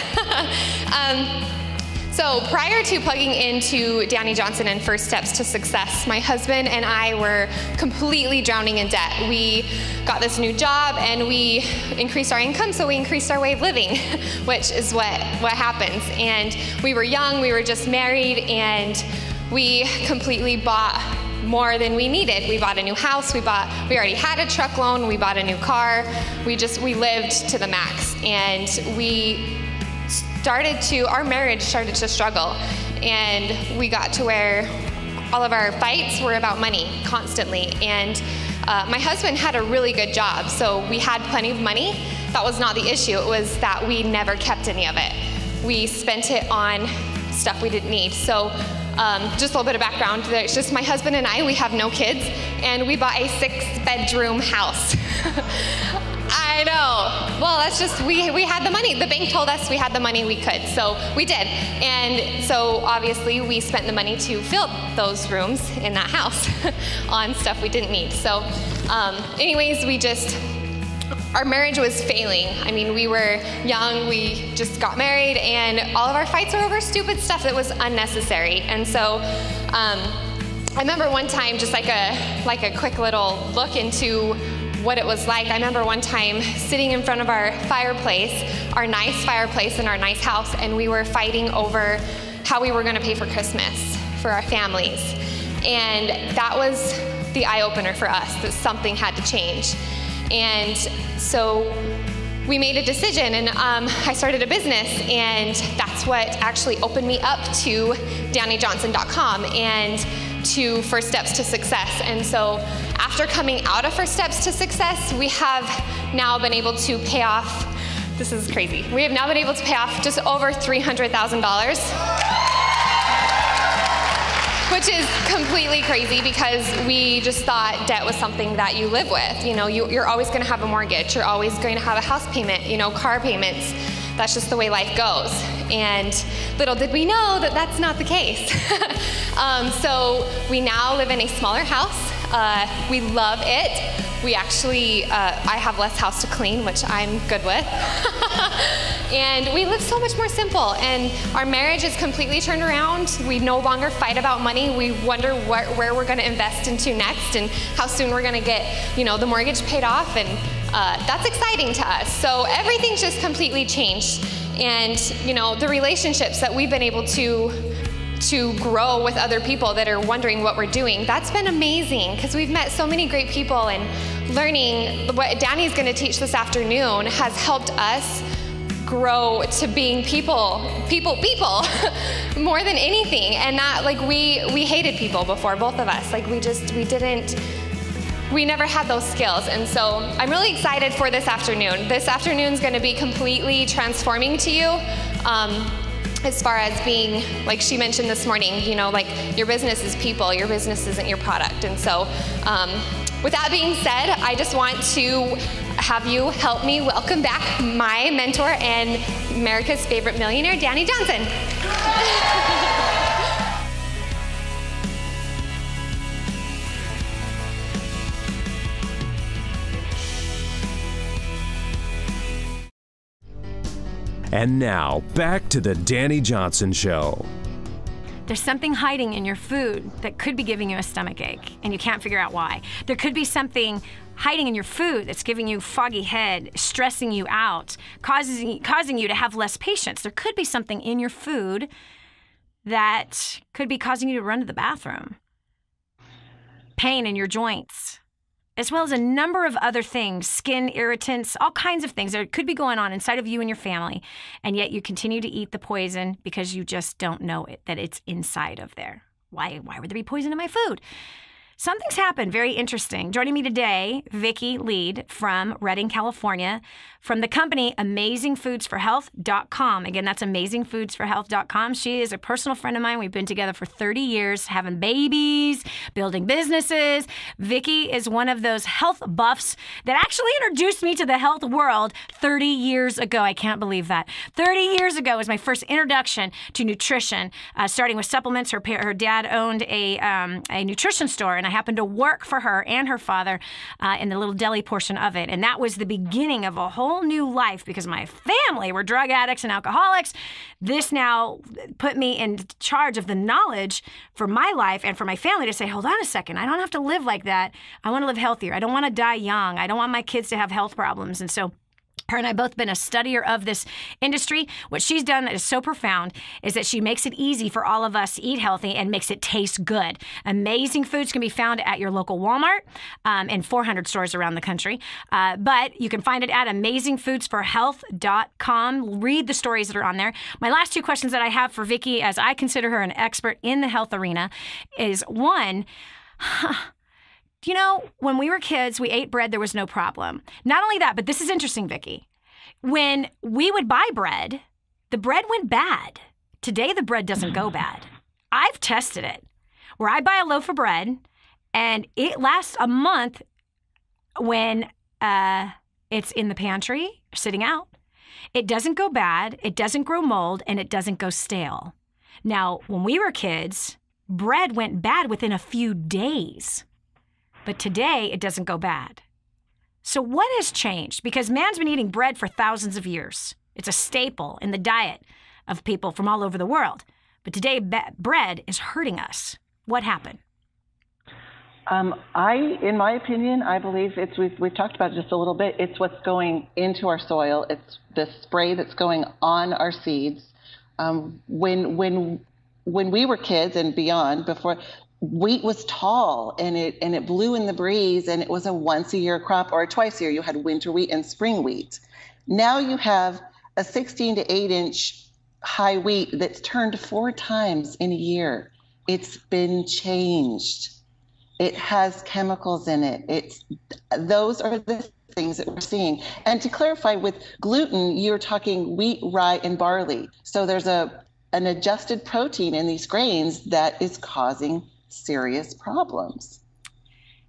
Speaker 9: So prior to plugging into Dani Johnson and First Steps to Success, my husband and I were completely drowning in debt. We got this new job and we increased our income, so we increased our way of living, which is what happens. And we were young, we were just married, and we completely bought more than we needed. We bought a new house, we already had a truck loan, we bought a new car, we lived to the max. And our marriage started to struggle, and we got to where all of our fights were about money constantly. And my husband had a really good job, so we had plenty of money. That was not the issue. It was that we never kept any of it. We spent it on stuff we didn't need. So just a little bit of background. There's just my husband and I, we have no kids, and we bought a 6-bedroom house. I know. Well, that's just, we had the money. The bank told us we had the money we could, so we did. And so obviously we spent the money to fill those rooms in that house on stuff we didn't need. So anyways, our marriage was failing. I mean, we were young, we just got married, and all of our fights were over stupid stuff that was unnecessary. And so I remember one time, just like a quick little look into what it was like. I remember one time sitting in front of our fireplace, our nice fireplace in our nice house, and we were fighting over how we were gonna pay for Christmas for our families. And that was the eye-opener for us, that something had to change. And so we made a decision, and I started a business, and that's what actually opened me up to DaniJohnson.com and to First Steps to Success. And so after coming out of First Steps to Success, we have now been able to pay off, this is crazy, we have now been able to pay off just over $300,000. Which is completely crazy, because we just thought debt was something that you live with. You know, you're always going to have a mortgage. You're always going to have a house payment, car payments. That's just the way life goes. And little did we know that that's not the case. So we now live in a smaller house. We love it. We actually, I have less house to clean, which I'm good with. And we live so much more simple, and our marriage is completely turned around. We no longer fight about money. We wonder where we're gonna invest into next, and how soon we're gonna get, the mortgage paid off, and that's exciting to us. So everything's just completely changed. And, the relationships that we've been able to grow with other people that are wondering what we're doing, that's been amazing, because we've met so many great people, and learning what Dani's going to teach this afternoon has helped us grow to being people more than anything. And that, we hated people before, both of us. We never had those skills. And so I'm really excited for this afternoon. This afternoon's going to be completely transforming to you. As far as being, like she mentioned this morning, your business is people, your business isn't your product. And so with that being said, I just want to have you help me welcome back my mentor and America's favorite millionaire, Dani Johnson.
Speaker 1: And now, back to the Dani Johnson Show.
Speaker 2: There's something hiding in your food that could be giving you a stomach ache, and you can't figure out why. There could be something hiding in your food that's giving you foggy head, stressing you out, causing you to have less patience. There could be something in your food that could be causing you to run to the bathroom. Pain in your joints, as well as a number of other things, skin irritants, all kinds of things that could be going on inside of you and your family. And yet you continue to eat the poison because you just don't know it, that it's inside of there. Why would there be poison in my food? Something's happened very interesting. Joining me today, Vicki Leide from Redding, California, from the company AmazingFoodsForHealth.com. Again, that's AmazingFoodsForHealth.com. She is a personal friend of mine. We've been together for 30 years, having babies, building businesses. Vicki is one of those health buffs that actually introduced me to the health world 30 years ago. I can't believe that. 30 years ago was my first introduction to nutrition, starting with supplements. Her dad owned a nutrition store, and I happened to work for her and her father in the little deli portion of it. And that was the beginning of a whole new life because my family were drug addicts and alcoholics. This now put me in charge of the knowledge for my life and for my family to say, hold on a second, I don't have to live like that. I want to live healthier. I don't want to die young. I don't want my kids to have health problems. And so her and I both been a studier of this industry. What she's done that is so profound is that she makes it easy for all of us to eat healthy and makes it taste good. Amazing Foods can be found at your local Walmart and 400 stores around the country. But you can find it at AmazingFoodsForHealth.com. Read the stories that are on there. My last two questions that I have for Vicki, as I consider her an expert in the health arena, is one, you know, when we were kids, we ate bread, there was no problem. Not only that, but this is interesting, Vicki. When we would buy bread, the bread went bad. Today, the bread doesn't go bad. I've tested it, where I buy a loaf of bread, and it lasts a month when it's in the pantry, sitting out. It doesn't go bad, it doesn't grow mold, and it doesn't go stale. Now, when we were kids, bread went bad within a few days. But today, it doesn't go bad. So what has changed? Because man's been eating bread for thousands of years. It's a staple in the diet of people from all over the world. But today, bread is hurting us. What happened?
Speaker 3: In my opinion, I believe we've talked about it just a little bit. It's what's going into our soil. It's the spray that's going on our seeds. When we were kids and beyond, before, wheat was tall and it blew in the breeze, and it was a once a year crop or twice a year. You had winter wheat and spring wheat. Now you have a 16 to 8 inch high wheat that's turned 4 times in a year. It's been changed. It has chemicals in it. Those are the things that we're seeing. And to clarify, with gluten, you're talking wheat, rye, and barley. So there's an adjusted protein in these grains that is causing serious problems.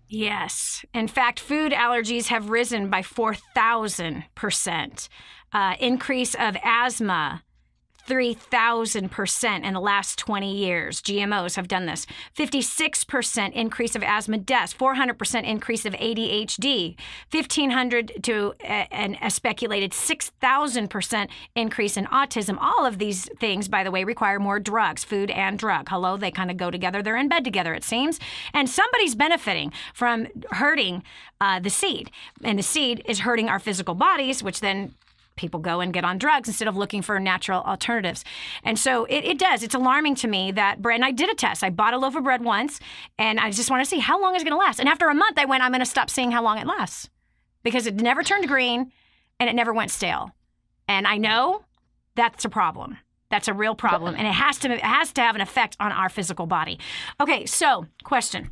Speaker 2: Yes. In fact, food allergies have risen by 4,000%. Increase of asthma, 3,000% in the last 20 years. GMOs have done this. 56% increase of asthma deaths, 400% increase of ADHD, 1,500 to a speculated 6,000% increase in autism. All of these things, by the way, require more drugs, food and drug. Hello, they kind of go together. They're in bed together, it seems. And somebody's benefiting from hurting the seed. And the seed is hurting our physical bodies, which then people go and get on drugs instead of looking for natural alternatives. And so it does. It's alarming to me that bread, and I did a test. I bought a loaf of bread once, and I just want to see how long is it going to last. And after a month, I went, I'm going to stop seeing how long it lasts because it never turned green and it never went stale. And I know that's a problem. That's a real problem. And it has to have an effect on our physical body. Okay, so question.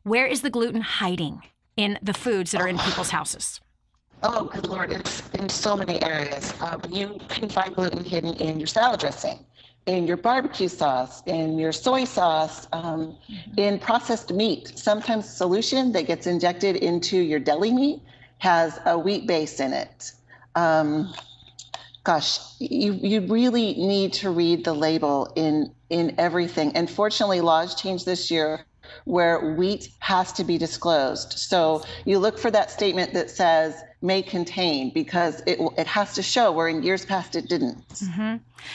Speaker 2: Where is the gluten hiding in the foods that are in people's houses?
Speaker 10: Oh, good Lord, it's in so many areas. You can find gluten hidden in your salad dressing, in your barbecue sauce, in your soy sauce, in processed meat. Sometimes solution that gets injected into your deli meat has a wheat base in it. Gosh, you really need to read the label in everything. And fortunately, laws changed this year where wheat has to be disclosed. So you look for that statement that says
Speaker 3: may contain, because it has to show, where in years past it didn't.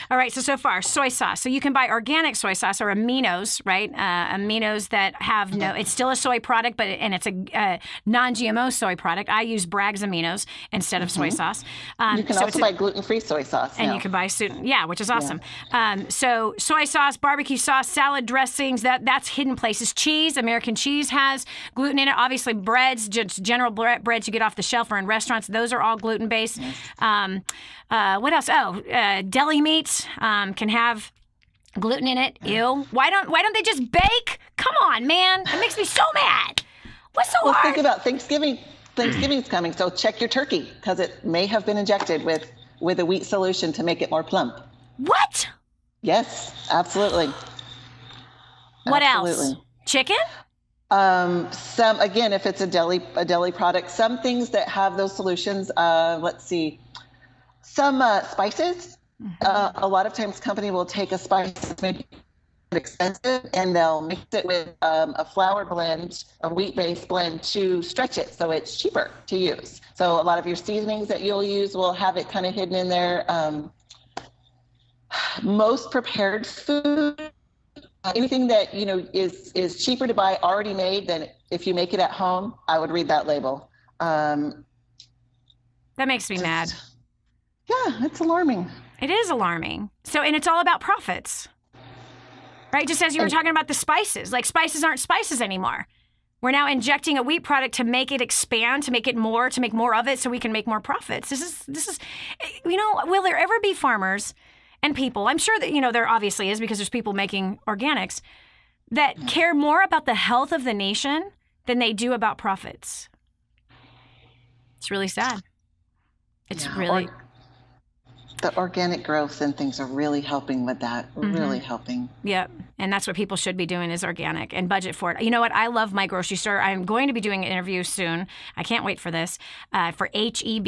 Speaker 2: All right, so far, soy sauce. So you can buy organic soy sauce or aminos, right? Aminos that have it's still a soy product, and it's a non-GMO soy product. I use Bragg's aminos instead of soy sauce.
Speaker 3: You can also buy gluten-free soy sauce now.
Speaker 2: And you can buy, which is awesome. So soy sauce, barbecue sauce, salad dressings, that's hidden places. Cheese, American cheese has gluten in it. Obviously, breads, just general breads you get off the shelf or in restaurants, those are all gluten-based. What else? Deli meats can have gluten in it. Ew. Why don't they just bake? Come on, man. It makes me so mad. What's so hard?
Speaker 3: Think about Thanksgiving. Thanksgiving's coming, so check your turkey, because it may have been injected with a wheat solution to make it more plump.
Speaker 2: What?
Speaker 3: Yes, absolutely.
Speaker 2: What else? Chicken?
Speaker 3: Some, again, if it's a deli product, some things that have those solutions. Let's see. Some spices. A lot of times, company will take a spice that's maybe expensive, and they'll mix it with a flour blend, a wheat-based blend, to stretch it so it's cheaper to use. So a lot of your seasonings that you'll use will have it kind of hidden in there. Most prepared food, anything that is cheaper to buy already made than if you make it at home, I would read that label.
Speaker 2: That makes me mad.
Speaker 3: Yeah, it's alarming.
Speaker 2: It is alarming. And it's all about profits, right? Just as you were talking about the spices, like spices aren't spices anymore. We're now injecting a wheat product to make it expand, to make it more, to make more of it so we can make more profits. This is, will there ever be farmers and people, I'm sure that, there obviously is, because there's people making organics, that care more about the health of the nation than they do about profits? It's really sad. It's really...
Speaker 3: The organic growth and things are really helping with that, really helping.
Speaker 2: Yep. And that's what people should be doing, is organic, and budget for it. You know what? I love my grocery store. I'm going to be doing an interview soon. I can't wait for this, for HEB.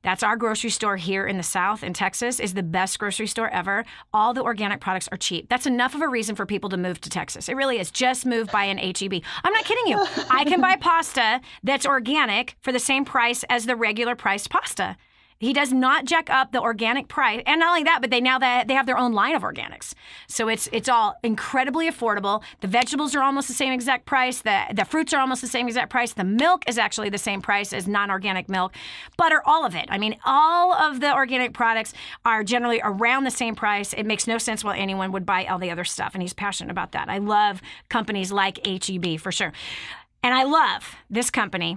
Speaker 2: That's our grocery store here in the South, in Texas, is the best grocery store ever. All the organic products are cheap. That's enough of a reason for people to move to Texas. It really is. Just move by an HEB. I'm not kidding you. I can buy pasta that's organic for the same price as the regular priced pasta. He does not jack up the organic price. And not only that, but they have their own line of organics. So it's all incredibly affordable. The vegetables are almost the same exact price. The fruits are almost the same exact price. The milk is actually the same price as non-organic milk. Butter, all of it. I mean, all of the organic products are generally around the same price. It makes no sense why anyone would buy all the other stuff. And he's passionate about that. I love companies like HEB for sure. And I love this company,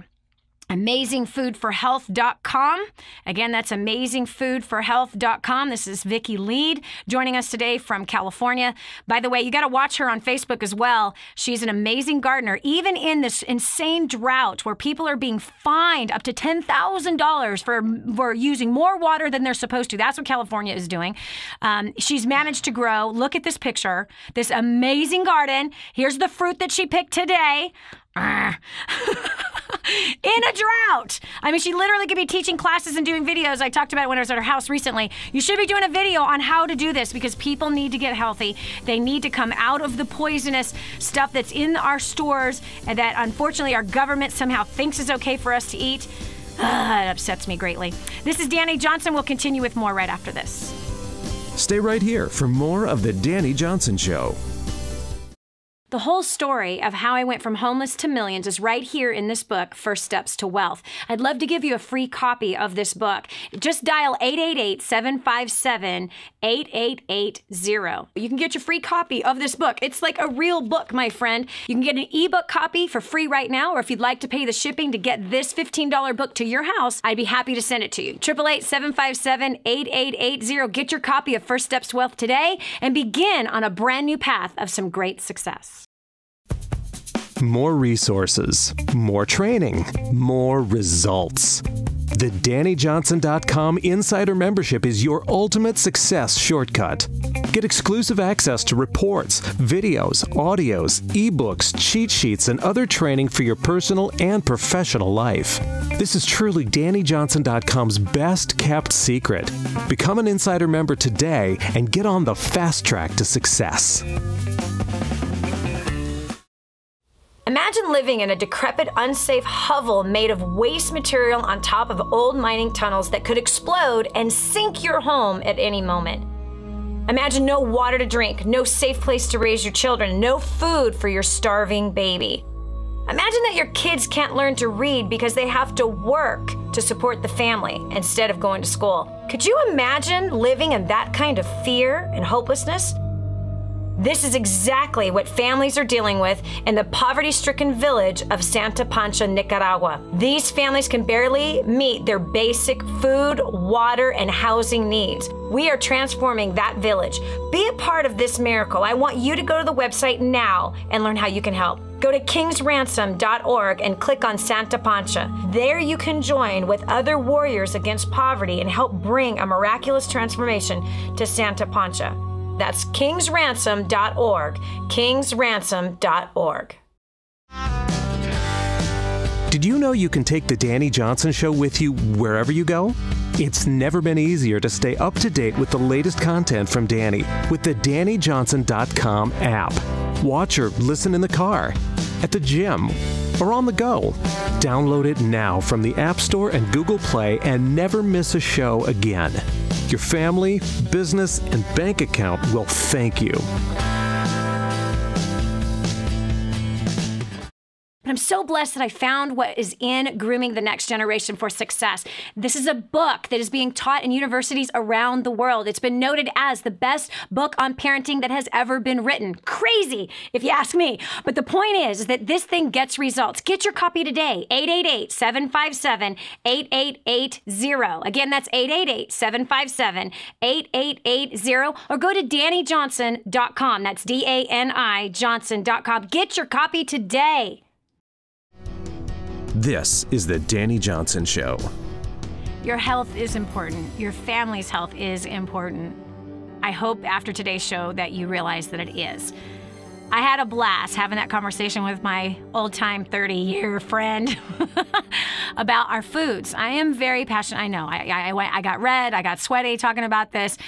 Speaker 2: AmazingFoodForHealth.com. Again, that's AmazingFoodForHealth.com. This is Vicki Leide joining us today from California. By the way, you got to watch her on Facebook as well. She's an amazing gardener. Even in this insane drought where people are being fined up to $10,000 for using more water than they're supposed to. That's what California is doing. She's managed to grow. Look at this picture. This amazing garden. Here's the fruit that she picked today. In a drought. I mean, she literally could be teaching classes and doing videos. I talked about it when I was at her house recently. You should be doing a video on how to do this, because people need to get healthy. They need to come out of the poisonous stuff that's in our stores and that unfortunately our government somehow thinks is okay for us to eat. It upsets me greatly. This is Dani Johnson. We'll continue with more right after this.
Speaker 1: Stay right here for more of The Dani Johnson Show.
Speaker 2: The whole story of how I went from homeless to millions is right here in this book, First Steps to Wealth. I'd love to give you a free copy of this book. Just dial 888-757-8880. You can get your free copy of this book. It's like a real book, my friend. You can get an ebook copy for free right now, or if you'd like to pay the shipping to get this $15 book to your house, I'd be happy to send it to you. 888-757-8880. Get your copy of First Steps to Wealth today and begin on a brand new path of some great success.
Speaker 1: More resources, more training, more results. The DaniJohnson.com Insider Membership is your ultimate success shortcut. Get exclusive access to reports, videos, audios, ebooks, cheat sheets, and other training for your personal and professional life. This is truly DaniJohnson.com's best kept secret. Become an Insider member today and get on the fast track to success.
Speaker 2: Imagine living in a decrepit, unsafe hovel made of waste material on top of old mining tunnels that could explode and sink your home at any moment. Imagine no water to drink, no safe place to raise your children, no food for your starving baby. Imagine that your kids can't learn to read because they have to work to support the family instead of going to school. Could you imagine living in that kind of fear and hopelessness? This is exactly what families are dealing with in the poverty-stricken village of Santa Pancha, Nicaragua. These families can barely meet their basic food, water, and housing needs. We are transforming that village. Be a part of this miracle. I want you to go to the website now and learn how you can help. Go to kingsransom.org and click on Santa Pancha. There you can join with other warriors against poverty and help bring a miraculous transformation to Santa Pancha. That's kingsransom.org, kingsransom.org.
Speaker 1: Did you know you can take the Dani Johnson Show with you wherever you go? It's never been easier to stay up to date with the latest content from Dani with the DaniJohnson.com app. Watch or listen in the car, at the gym, or on the go. Download it now from the App Store and Google Play and never miss a show again. Your family, business, and bank account will thank you.
Speaker 2: I'm so blessed that I found what is in Grooming the Next Generation for Success. This is a book that is being taught in universities around the world. It's been noted as the best book on parenting that has ever been written. Crazy, if you ask me. But the point is that this thing gets results. Get your copy today, 888-757-8880. Again, that's 888-757-8880. Or go to DaniJohnson.com. That's D-A-N-I Johnson.com. Get your copy today.
Speaker 1: This is the Dani Johnson Show.
Speaker 2: Your health is important. Your family's health is important. I hope after today's show that you realize that it is. I had a blast having that conversation with my old-time 30-year friend about our foods. I am very passionate. I know. I got red. I got sweaty talking about this.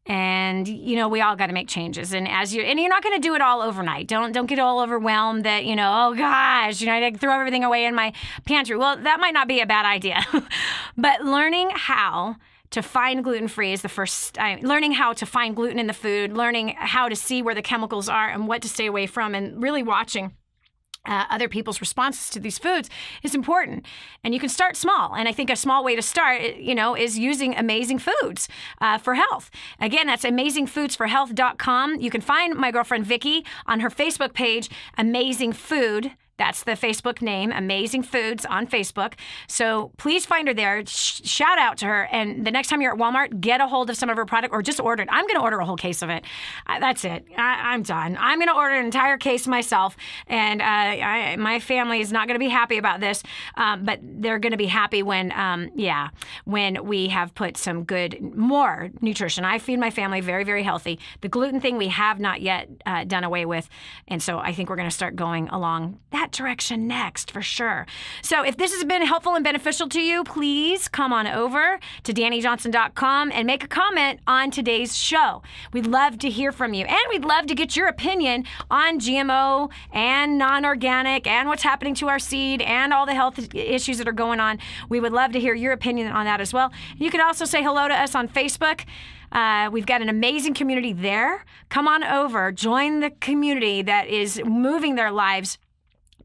Speaker 2: And, you know, we all got to make changes. And you're not going to do it all overnight. Don't get all overwhelmed that, oh gosh, I throw everything away in my pantry. Well, that might not be a bad idea. But learning how to find gluten-free is the first. Learning how to find gluten in the food, learning how to see where the chemicals are and what to stay away from, and really watching other people's responses to these foods is important. And you can start small. And I think a small way to start, is using Amazing Foods for Health. Again, that's amazingfoodsforhealth.com. You can find my girlfriend Vicki on her Facebook page, Amazing Food. That's the Facebook name, Amazing Foods on Facebook. So please find her there. Shout out to her. And the next time you're at Walmart, get a hold of some of her product or just order it. I'm going to order a whole case of it. That's it. I'm done. I'm going to order an entire case myself. And my family is not going to be happy about this, but they're going to be happy when we have put some more nutrition. I feed my family very, very healthy. The gluten thing we have not yet done away with. And so I think we're going to start going along that direction next for sure. So if this has been helpful and beneficial to you, please come on over to DaniJohnson.com and make a comment on today's show. We'd love to hear from you, and we'd love to get your opinion on GMO and non-organic and what's happening to our seed and all the health issues that are going on. We would love to hear your opinion on that as well. You can also say hello to us on Facebook. We've got an amazing community there. Come on over, join the community that is moving their lives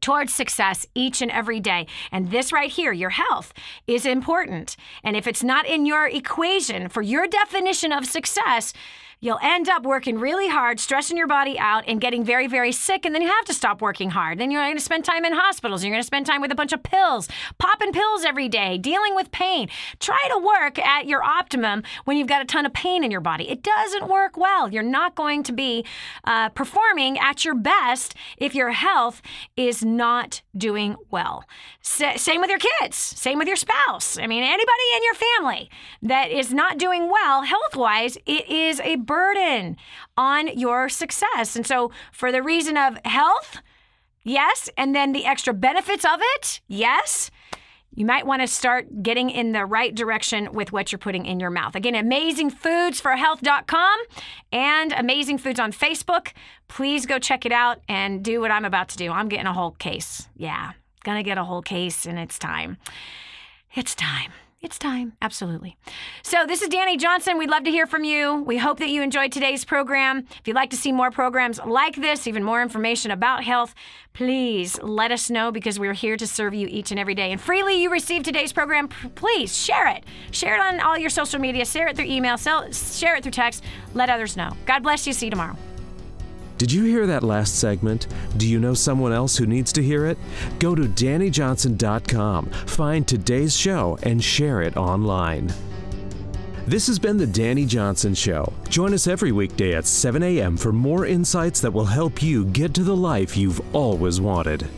Speaker 2: towards success each and every day. And this right here, your health, is important. And if it's not in your equation for your definition of success, you'll end up working really hard, stressing your body out, and getting very, very sick, and then you have to stop working hard. Then you're going to spend time in hospitals. You're going to spend time with a bunch of pills, popping pills every day, dealing with pain. Try to work at your optimum when you've got a ton of pain in your body. It doesn't work well. You're not going to be performing at your best if your health is not doing well. Same with your kids. Same with your spouse. I mean, anybody in your family that is not doing well health-wise, it is a burden on your success. And so for the reason of health, yes, and then the extra benefits of it, yes, you might want to start getting in the right direction with what you're putting in your mouth. Again, amazingfoodsforhealth.com and Amazing Foods on Facebook. Please go check it out and do what I'm about to do. I'm getting a whole case. Yeah, gonna get a whole case, and it's time. It's time. It's time. Absolutely. So this is Dani Johnson. We'd love to hear from you. We hope that you enjoyed today's program. If you'd like to see more programs like this, even more information about health, please let us know, because we're here to serve you each and every day. And freely you receive today's program, please share it. Share it on all your social media. Share it through email. Share it through text. Let others know. God bless you. See you tomorrow.
Speaker 1: Did you hear that last segment? Do you know someone else who needs to hear it? Go to DaniJohnson.com, find today's show, and share it online. This has been The Dani Johnson Show. Join us every weekday at 7 a.m. for more insights that will help you get to the life you've always wanted.